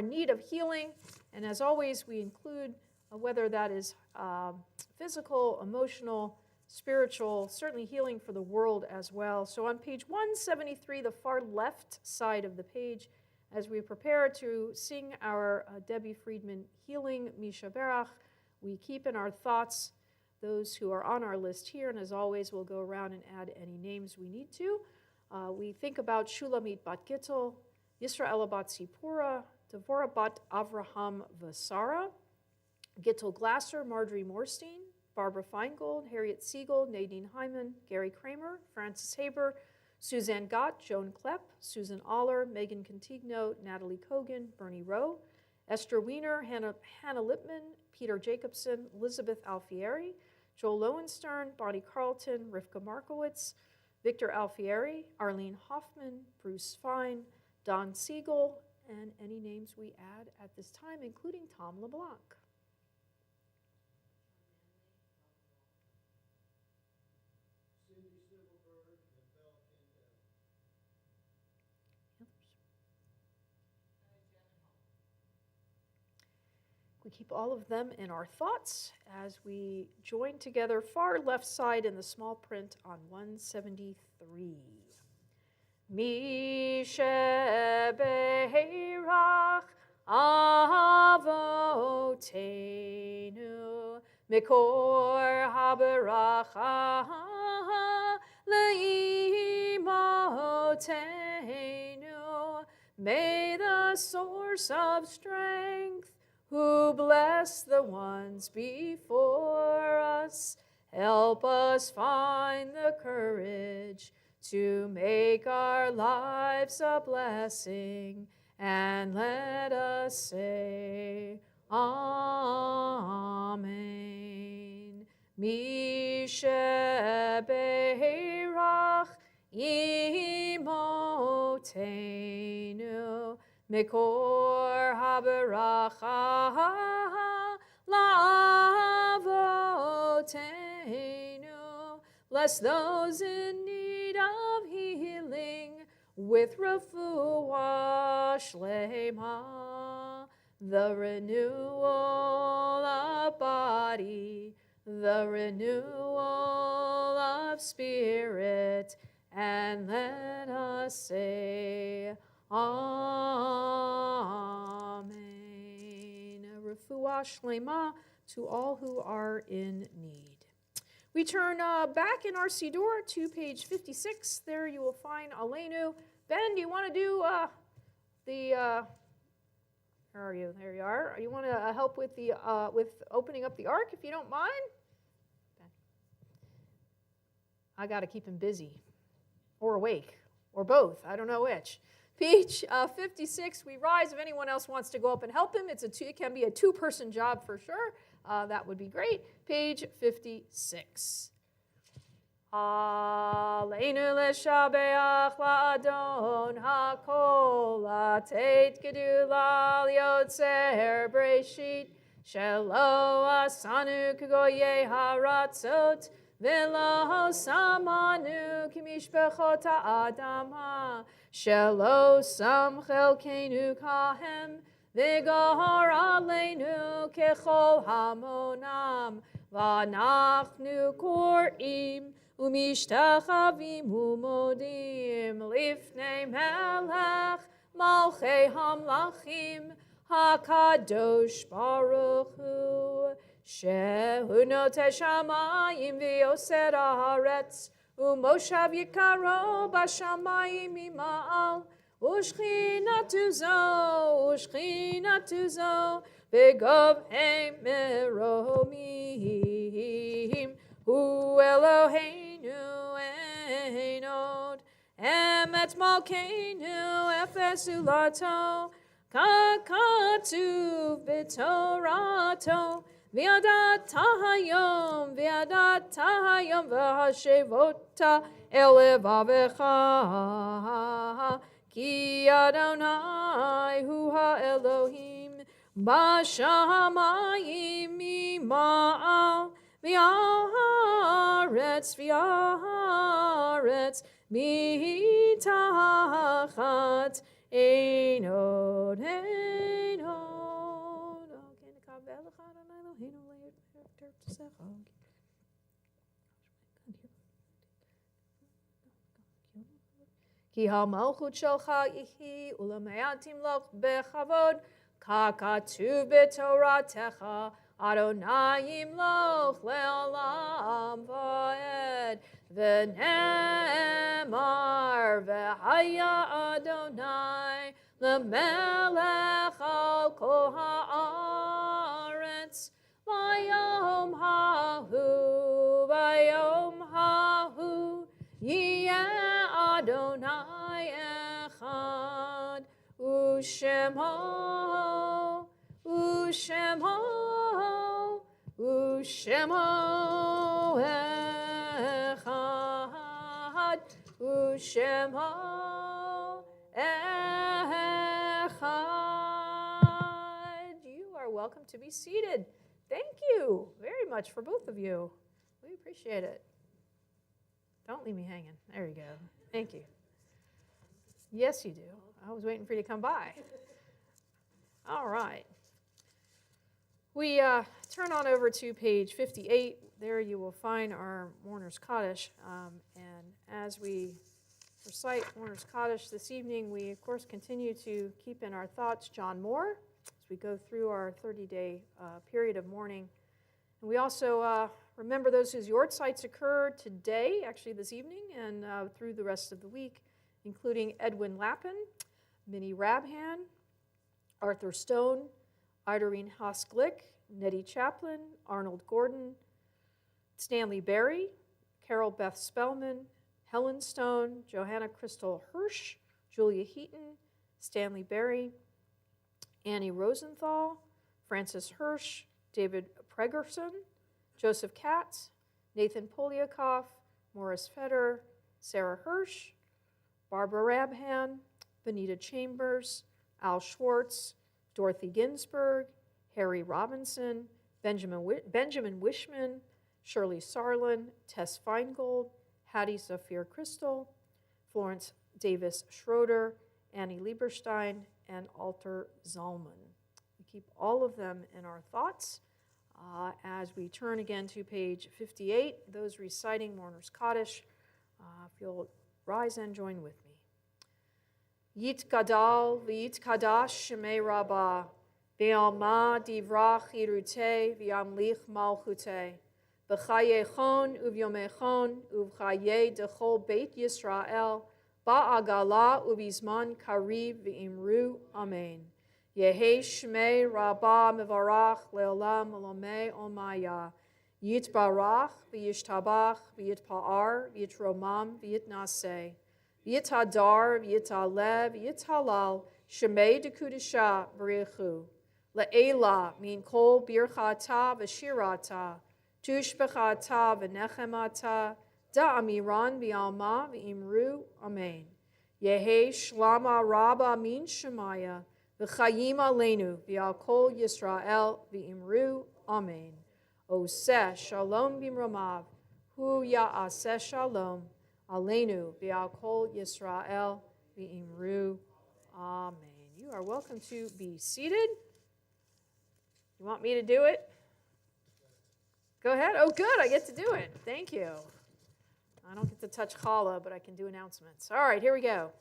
need of healing. And as always, we include whether that is physical, emotional, spiritual, certainly healing for the world as well. So on page 173, the far left side of the page, as we prepare to sing our Debbie Friedman Healing Misha Berach, we keep in our thoughts those who are on our list here, and as always, we'll go around and add any names we need to. We think about Shulamit Bat Gittel, Yisraela Bat Sipora, Devorah Bat Avraham Vasara, Gittel Glasser, Marjorie Morstein, Barbara Feingold, Harriet Siegel, Nadine Hyman, Gary Kramer, Francis Haber, Suzanne Gott, Joan Klepp, Susan Aller, Megan Contigno, Natalie Kogan, Bernie Rowe, Esther Wiener, Hannah Lipman, Peter Jacobson, Elizabeth Alfieri, Joel Lowenstern, Bonnie Carlton, Rivka Markowitz, Victor Alfieri, Arlene Hoffman, Bruce Fine, Don Siegel, and any names we add at this time, including Tom LeBlanc. We keep all of them in our thoughts as we join together far left side in the small print on 173. Mi shebeirach avotenu mikor haberacha leimotenu. May the source of strength who bless the ones before us, help us find the courage to make our lives a blessing, and let us say, Amen. Mi shebeirach imotenu mikor haberacha lavotenu. Bless those in need of healing with refuah shlema, the renewal of body, the renewal of spirit, and let us say, Amen. Refuah shlema to all who are in need. We turn back in our Siddur to page 56. There you will find Aleinu. Ben, do you want to do where are you? There you are. You want to help with the with opening up the ark, if you don't mind? Ben. I got to keep him busy, or awake, or both. I don't know which. Page 56, we rise. If anyone else wants to go up and help him, it can be a two-person job for sure. That would be great. Page 56. Aleinu leshabeach la'adon hakol atet gedula liotzer breshit shelo asanu k'goyei haratzot v'lo samanu k'mishpechot ha'adam shelo sam chelkenu kahem v'gahar aleinu kechol hamonam v'anachnu kor'im umishtachavim umodim lifnei melech malchei hamlachim hakadosh baruch hu shehu noteh shamayim v'yoser haaretz umoshav yikaro bashamayim ima'al ushchinatu zo v'govhei meromim hu Eloheinu einod emet malkeinu efes ulato kakatuv b'torato v'yadat tahayom v'hashevota elevavecha ki Adonai hu ha'Elohim b'shamayim ima'al v'yaretz mitachat einod. Ki ha'malchut shelcha ihi u'lame'atim loch bechavod kakatuv b'toratecha Adonai imloch le'olam va'ed v'nemar v'haya Adonai le'melech al kol ha'aretz v'yom hahu yiyeh Adonai echad u'shemo Ushemo, Ushemo Echad, Ushemo Echad. You are welcome to be seated. Thank you very much for both of you. We appreciate it. Don't leave me hanging. There you go. Thank you. Yes, you do. I was waiting for you to come by. All right. We turn on over to page 58. There you will find our Mourner's Kaddish. And as we recite Mourner's Kaddish this evening, we, of course, continue to keep in our thoughts John Moore as we go through our 30-day period of mourning. And we also remember those whose yortzites occur today, actually this evening, and through the rest of the week, including Edwin Lappin, Minnie Rabhan, Arthur Stone, Idarine Hosglick, Nettie Chaplin, Arnold Gordon, Stanley Berry, Carol Beth Spellman, Helen Stone, Johanna Crystal Hirsch, Julia Heaton, Stanley Berry, Annie Rosenthal, Francis Hirsch, David Pregerson, Joseph Katz, Nathan Poliakoff, Morris Feder, Sarah Hirsch, Barbara Rabhan, Benita Chambers, Al Schwartz, Dorothy Ginsburg, Harry Robinson, Benjamin Wishman, Shirley Sarlin, Tess Feingold, Hattie Zafir Crystal, Florence Davis Schroeder, Annie Lieberstein, and Alter Zalman. We keep all of them in our thoughts as we turn again to page 58, those reciting Mourner's Kaddish. If you'll rise and join with me. Yit Gadal v'yit Kadash Shemei Rabbah V'alma divrach irute v'yamlich malchute B'chayechon uvyomechon uvchaye dechol Beit Yisrael Ba'agala uvizman karib v'imru Amen. Yehe Shmei Rabbah Mevarach Leolam Olomei Omaya Yitbarach v'yishtabach v'yitpa'ar v'yitromam v'yitnaseh V'yitadar, v'yitalev, v'yithalal, shemei dekudisha b'richu. Le'ela min kol birchata v'shirata, tushbechata v'nechemata, da'amiran v'alma v'imru, amen. Yehe shlama rabba min shemaya, v'chayim aleinu, v'al kol Yisrael v'imru, amen. Oseh shalom b'mromav, hu ya'aseh shalom, Aleinu v'al kol Yisrael v'imru. Amen. You are welcome to be seated. You want me to do it? Go ahead. Oh, good. I get to do it. Thank you. I don't get to touch challah, but I can do announcements. All right, here we go.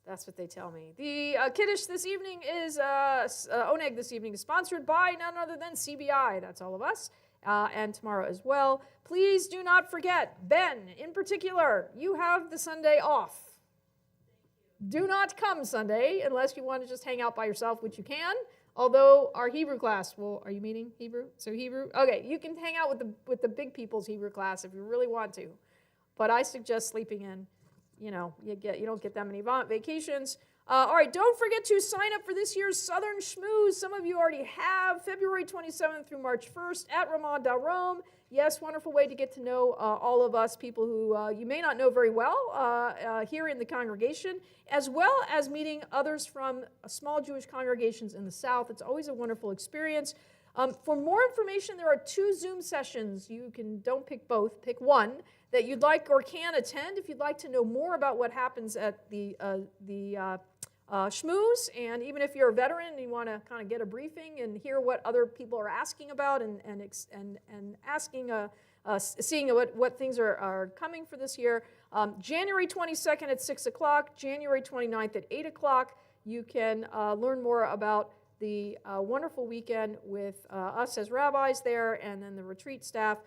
That's what they tell me. The Kiddush this evening is, Oneg this evening is sponsored by none other than CBI. That's all of us. And tomorrow as well. Please do not forget, Ben, in particular, you have the Sunday off. Do not come Sunday unless you want to just hang out by yourself, which you can. Although our Hebrew class will, are you meeting Hebrew? So Hebrew? Okay, you can hang out with the big people's Hebrew class if you really want to. But I suggest sleeping in. You know, you don't get that many vacations. All right, don't forget to sign up for this year's Southern Schmooze. Some of you already have, February 27th through March 1st at Ramad Darom. Yes, wonderful way to get to know all of us, people who you may not know very well here in the congregation, as well as meeting others from small Jewish congregations in the South. It's always a wonderful experience. For more information, there are 2 Zoom sessions. You don't pick both, pick one that you'd like or can attend if you'd like to know more about what happens at the schmooze, and even if you're a veteran and you want to kind of get a briefing and hear what other people are asking about and asking, seeing what things are coming for this year. January 22nd at 6 o'clock, January 29th at 8 o'clock, you can learn more about the wonderful weekend with us as rabbis there and then the retreat staff.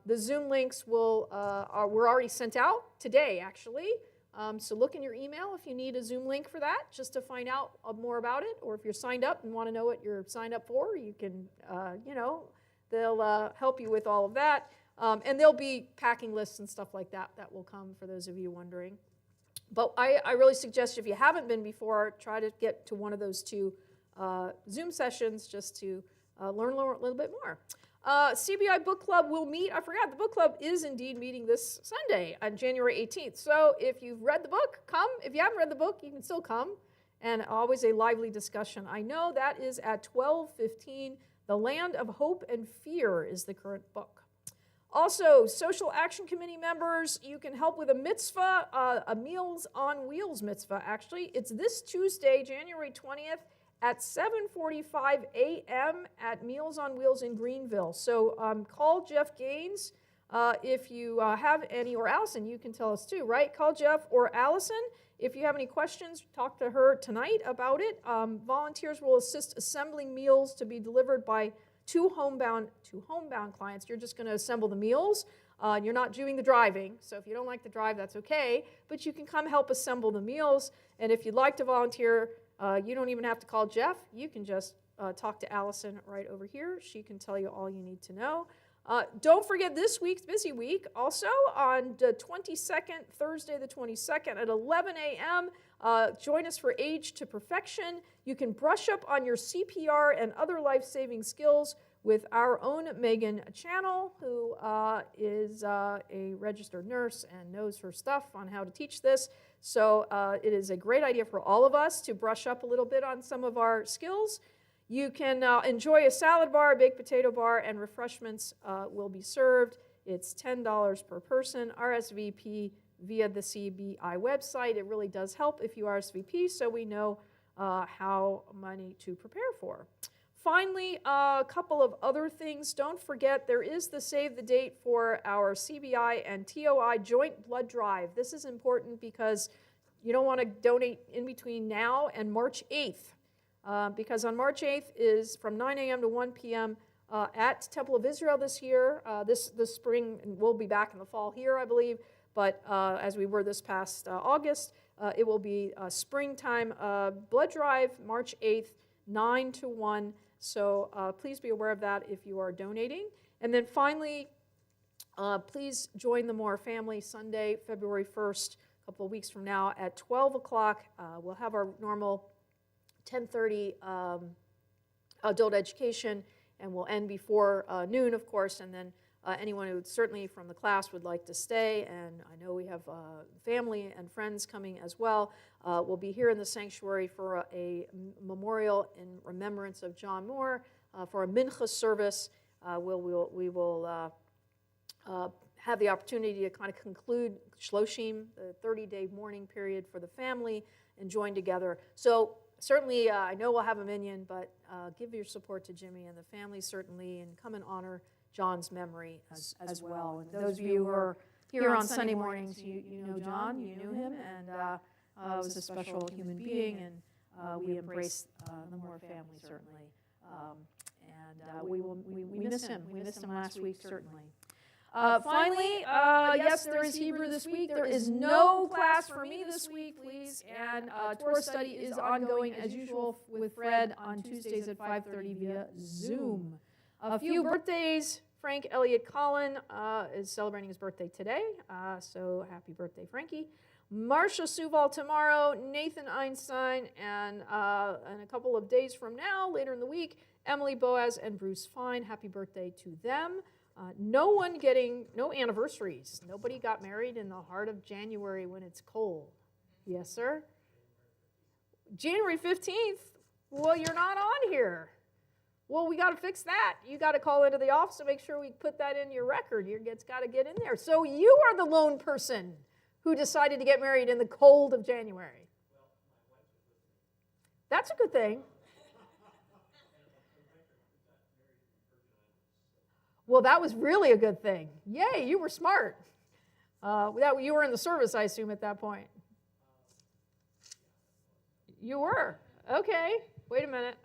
The Zoom links were already sent out today, actually. So look in your email if you need a Zoom link for that, just to find out more about it. Or if you're signed up and want to know what you're signed up for, you can, they'll help you with all of that. And there'll be packing lists and stuff like that that will come for those of you wondering. But I really suggest if you haven't been before, try to get to one of those 2 Zoom sessions just to learn a little bit more. CBI Book Club will meet. I forgot, the book club is indeed meeting this Sunday on January 18th. So if you've read the book, come. If you haven't read the book, you can still come. And always a lively discussion. I know that is at 12:15. The Land of Hope and Fear is the current book. Also, Social Action Committee members, you can help with a mitzvah, a Meals on Wheels mitzvah, actually. It's this Tuesday, January 20th, at 7:45 a.m. at Meals on Wheels in Greenville. So call Jeff Gaines if you have any, or Allison, you can tell us too, right? Call Jeff or Allison. If you have any questions, talk to her tonight about it. Volunteers will assist assembling meals to be delivered by two homebound clients. You're just going to assemble the meals. You're not doing the driving, so if you don't like to drive, that's okay. But you can come help assemble the meals. And if you'd like to volunteer, you don't even have to call Jeff. You can just talk to Allison right over here. She can tell you all you need to know. Don't forget this week's busy week. Also on the 22nd, Thursday the 22nd at 11 a.m., join us for Age to Perfection. You can brush up on your CPR and other life-saving skills with our own Megan Channel, who is a registered nurse and knows her stuff on how to teach this. So it is a great idea for all of us to brush up a little bit on some of our skills. You can enjoy a salad bar, a baked potato bar, and refreshments will be served. It's $10 per person. RSVP via the CBI website. It really does help if you RSVP, so we know how many to prepare for. Finally, a couple of other things. Don't forget, there is the save the date for our CBI and TOI joint blood drive. This is important because you don't want to donate in between now and March 8th. Because on March 8th is from 9 a.m. to 1 p.m. At Temple of Israel this year. This spring, and we'll be back in the fall here, I believe. But as we were this past August, it will be springtime blood drive, March 8th, 9 to 1. So please be aware of that if you are donating. And then finally, please join the Moore family Sunday, February 1st, a couple of weeks from now at 12 o'clock. We'll have our normal 10:30 adult education, and we'll end before noon, of course, and then anyone who certainly from the class would like to stay, and I know we have family and friends coming as well, will be here in the sanctuary for a memorial in remembrance of John Moore, for a mincha service. We will have the opportunity to kind of conclude Shloshim, the 30-day mourning period for the family, and join together. So certainly, I know we'll have a minyan, but give your support to Jimmy and the family, certainly, and come and honor John's memory as well. And those of you who are here on Sunday mornings, you know John, you knew him, and was a special human being, and we embrace the Moore family, certainly. We miss him. We missed him last week, certainly. Finally, yes, there is Hebrew this week. There is no class for me this week, please. And Torah study is ongoing, as usual, with Fred on Tuesdays at 5:30 via Zoom. A few birthdays. Frank Elliott Collin is celebrating his birthday today, so happy birthday, Frankie. Marcia Suval tomorrow, Nathan Einstein, and a couple of days from now, later in the week, Emily Boaz and Bruce Fine. Happy birthday to them. No anniversaries. Nobody got married in the heart of January when it's cold. Yes, sir? January 15th? Well, you're not on here. Well, we got to fix that. You got to call into the office to make sure we put that in your record. It's got to get in there. So you are the lone person who decided to get married in the cold of January. That's a good thing. Well, that was really a good thing. Yay, you were smart. You were in the service, I assume, at that point. You were? Okay. Wait a minute.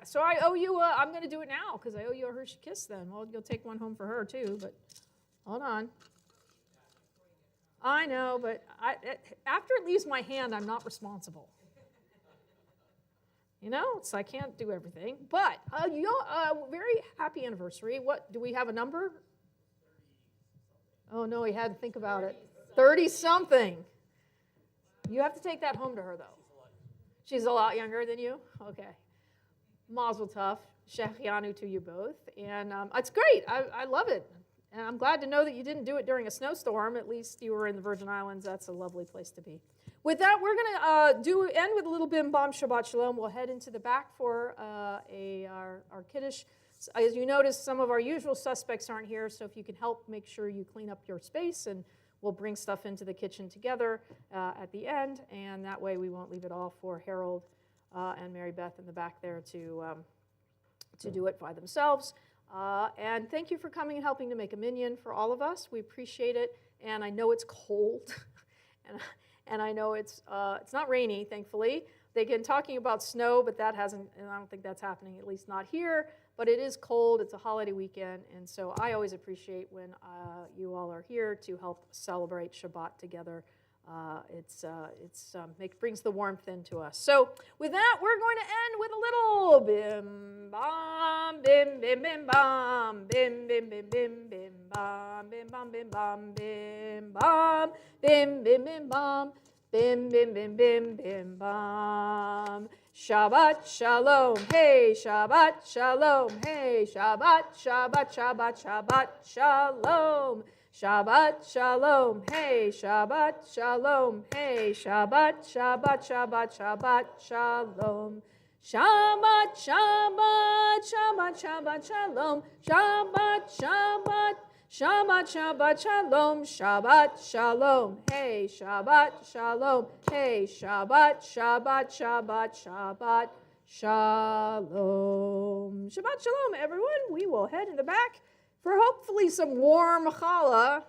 So I owe you, I'm going to do it now because I owe you a Hershey Kiss then. Well, you'll take one home for her too, but hold on. I know, but after it leaves my hand, I'm not responsible. So I can't do everything. But, very happy anniversary. What, do we have a number? Oh, no, he had to think about it. 30-something. You have to take that home to her, though. She's a lot younger than you? Okay. Mazel tov, Shechianu to you both. And it's great. I love it. And I'm glad to know that you didn't do it during a snowstorm. At least you were in the Virgin Islands. That's a lovely place to be. With that, we're going to end with a little bim bam Shabbat Shalom. We'll head into the back for our Kiddush. As you notice, some of our usual suspects aren't here, so if you can help, make sure you clean up your space, and we'll bring stuff into the kitchen together at the end, and that way we won't leave it all for Harold and Mary Beth in the back there to do it by themselves. And thank you for coming and helping to make a minyan for all of us. We appreciate it, and I know it's cold, and I know it's not rainy, thankfully. They've been talking about snow, but that hasn't, and I don't think that's happening, at least not here. But it is cold, it's a holiday weekend, and so I always appreciate when you all are here to help celebrate Shabbat together. It brings the warmth into us. So with that, we're going to end with a little bim bam, bim bim bim bam, bim bim bim bim bim bam, bim bam bim bam, bim bam, bim bim bim bam, bim bim bim bim bim bam. Shabbat Shalom, hey, Shabbat Shalom, hey, Shabbat, Shabbat, Shabbat, Shabbat Shalom. Shabbat Shalom, hey, Shabbat Shalom, hey, Shabbat, Shabbat, Shabbat, Shabbat Shalom. Shabbat, Shabbat, Shabbat, Shabbat Shalom, Shabbat, Shabbat, Shabbat, Shabbat Shalom, Shabbat Shalom, hey, Shabbat Shalom, hey, Shabbat, Shabbat, Shabbat, Shabbat Shalom. Shabbat Shalom, everyone. We will head in the back for hopefully some warm challah.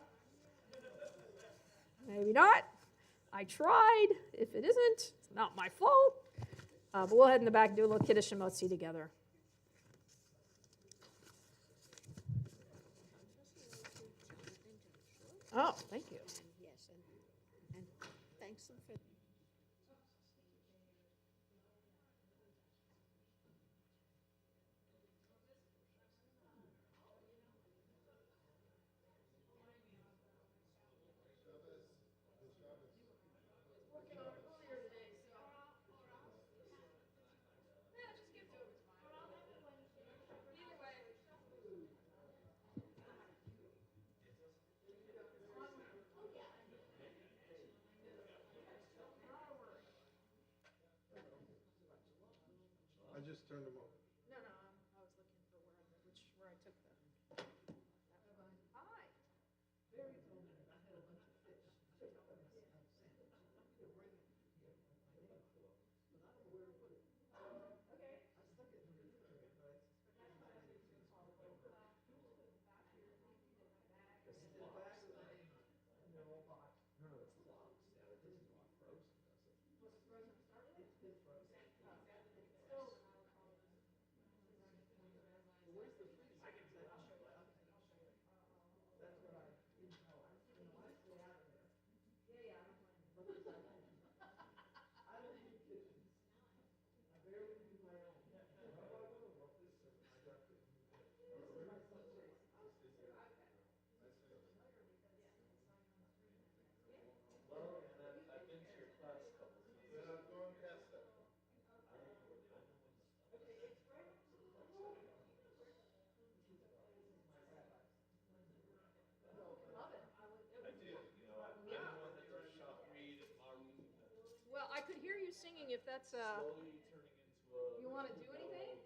Maybe not. I tried. If it isn't, it's not my fault. But we'll head in the back and do a little Kiddush and Motzi together. Oh, thank you. Yes, and thanks them for. I just turned them over. No, I was looking for where I took the. Hi. Very cool. But I'm going past that. Well, I could hear you singing if that's. You want to do anything?